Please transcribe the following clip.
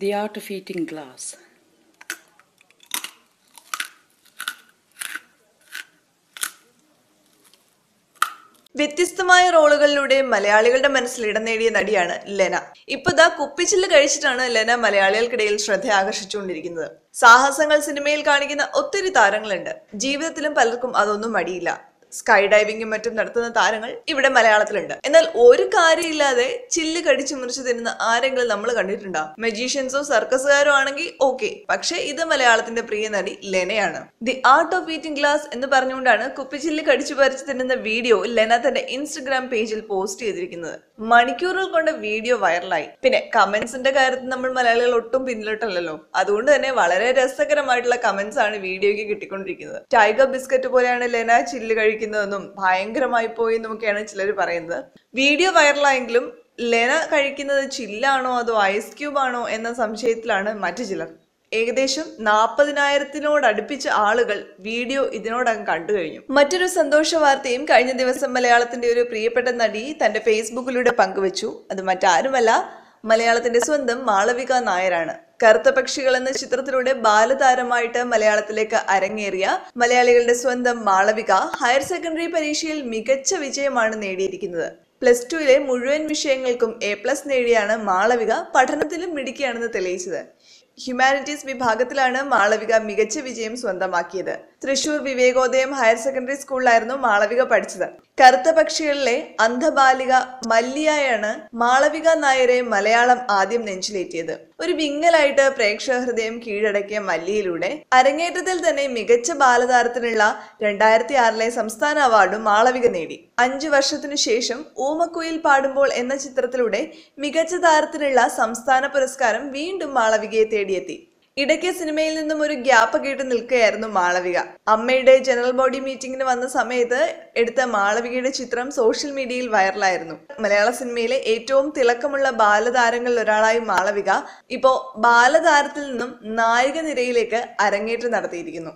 The Art of Eating Glass. വ്യത്യസ്തമായ റോളുകളിലൂടെ മലയാളികളുടെ മനസ്സിൽ ഇടം നേടിയ നടിയാണ് ലെന. ഇപ്പതാ കുപ്പിച്ചില്ല് കഴിച്ചിട്ടാണ് ലെന മലയാളികൾക്കിടയിൽ ശ്രദ്ധ ആകർഷിച്ചുകൊണ്ടിരിക്കുന്നത്. സാഹസങ്ങൾ സിനിമയിൽ കാണിക്കുന്ന ഒത്തിരി താരങ്ങളുണ്ട്. ജീവിതത്തിലും പലർക്കും അതൊന്നും മടിയില്ല. സ്കൈ ഡൈവിംഗും മറ്റും നടത്തുന്ന താരങ്ങൾ ഇവിടെ മലയാളത്തിലുണ്ട്. എന്നാൽ ഒരു കാര്യമില്ലാതെ ചില്ല് കടിച്ചു മുറിച്ച് തിന്നുന്ന ആരെങ്കിലും നമ്മൾ കണ്ടിട്ടുണ്ടോ? മജീഷ്യൻസോ സർക്കസുകാരോ ആണെങ്കിൽ ഓക്കെ, പക്ഷെ ഇത് മലയാളത്തിന്റെ പ്രിയ നടി ലെനയാണ്. The art of eating glass എന്ന് പറഞ്ഞുകൊണ്ടാണ് കുപ്പിച്ചില്ല് കടിച്ചു പറിച്ച് തിന്നുന്ന വീഡിയോ ലെന തന്റെ ഇൻസ്റ്റഗ്രാം പേജിൽ പോസ്റ്റ് ചെയ്തിരിക്കുന്നത്. മണിക്കൂറുകൾ കൊണ്ട് വീഡിയോ വൈറലായി. പിന്നെ കമന്റ്സിന്റെ കാര്യത്തിൽ നമ്മൾ മലയാളികൾ ഒട്ടും പിന്നിലോട്ടല്ലോ. അതുകൊണ്ട് തന്നെ വളരെ രസകരമായിട്ടുള്ള കമന്റ്സ് ആണ് വീഡിയോയ്ക്ക് കിട്ടിക്കൊണ്ടിരിക്കുന്നത്. ടൈഗർ ബിസ്ക്കറ്റ് പോലെയാണ് ലെന ചില്ല് കഴിക്കുന്നതെന്നും ഭയങ്കരമായി പോയി എന്നൊക്കെയാണ് ചിലർ പറയുന്നത്. വീഡിയോ വൈറലായെങ്കിലും ലെന കഴിക്കുന്നത് ചില്ലാണോ അതോ ഐസ് ക്യൂബ് ആണോ എന്ന സംശയത്തിലാണ് മറ്റു ചിലർ. ഏകദേശം 40,000-നോടടുപ്പിച്ച ആളുകൾ വീഡിയോ ഇതിനോടകം കണ്ടു കഴിഞ്ഞു. മറ്റൊരു സന്തോഷ വാർത്തയും കഴിഞ്ഞ ദിവസം മലയാളത്തിന്റെ ഒരു പ്രിയപ്പെട്ട നടി തന്റെ ഫേസ്ബുക്കിലൂടെ പങ്കുവച്ചു. അത് മറ്റാരുമല്ല, മലയാളത്തിന്റെ സ്വന്തം മാളവിക നായരാണ്. കറുത്ത പക്ഷികൾ എന്ന ചിത്രത്തിലൂടെ ബാലതാരമായിട്ട് മലയാളത്തിലേക്ക് അരങ്ങേറിയ മലയാളികളുടെ സ്വന്തം മാളവിക ഹയർ സെക്കൻഡറി പരീക്ഷയിൽ മികച്ച വിജയമാണ് നേടിയിരിക്കുന്നത്. +2 മുഴുവൻ വിഷയങ്ങൾക്കും A+ നേടിയാണ് മാളവിക പഠനത്തിലും മിടുക്കിയാണെന്ന് തെളിയിച്ചത്. ഹ്യൂമാനിറ്റീസ് വിഭാഗത്തിലാണ് മാളവിക മികച്ച വിജയം സ്വന്തമാക്കിയത്. തൃശൂർ വിവേകോദയം ഹയർ സെക്കൻഡറി സ്കൂളിലായിരുന്നു മാളവിക പഠിച്ചത്. കറുത്ത പക്ഷികളിലെ അന്ധബാലിക മല്ലിയായാണ് മാളവിക നായരെ മലയാളം ആദ്യം നെഞ്ചിലേറ്റിയത്. ഒരു വിങ്ങലായിട്ട് പ്രേക്ഷക ഹൃദയം കീഴടക്കിയ മല്ലിയിലൂടെ അരങ്ങേറ്റത്തിൽ തന്നെ മികച്ച ബാലതാരത്തിനുള്ള 2006 സംസ്ഥാന അവാർഡും മാളവിക നേടി. 5 വർഷത്തിനു ശേഷം ഊമക്കുയിൽ പാടുമ്പോൾ എന്ന ചിത്രത്തിലൂടെ മികച്ച താരത്തിനുള്ള സംസ്ഥാന പുരസ്കാരം വീണ്ടും മാളവികയെ തേടിയെത്തി. ഇടയ്ക്ക് സിനിമയിൽ നിന്നും ഒരു ഗ്യാപ്പ് കേട്ട് നിൽക്കുകയായിരുന്നു മാളവിക. അമ്മയുടെ ജനറൽ ബോഡി മീറ്റിംഗിന് വന്ന സമയത്ത് എടുത്ത മാളവികയുടെ ചിത്രം സോഷ്യൽ മീഡിയയിൽ വൈറലായിരുന്നു. മലയാള സിനിമയിലെ ഏറ്റവും തിളക്കമുള്ള ബാലതാരങ്ങളിൽ ഒരാളായി മാളവിക ഇപ്പോ ബാലതാരത്തിൽ നിന്നും നായിക നിരയിലേക്ക് അരങ്ങേറ്റം നടത്തിയിരിക്കുന്നു.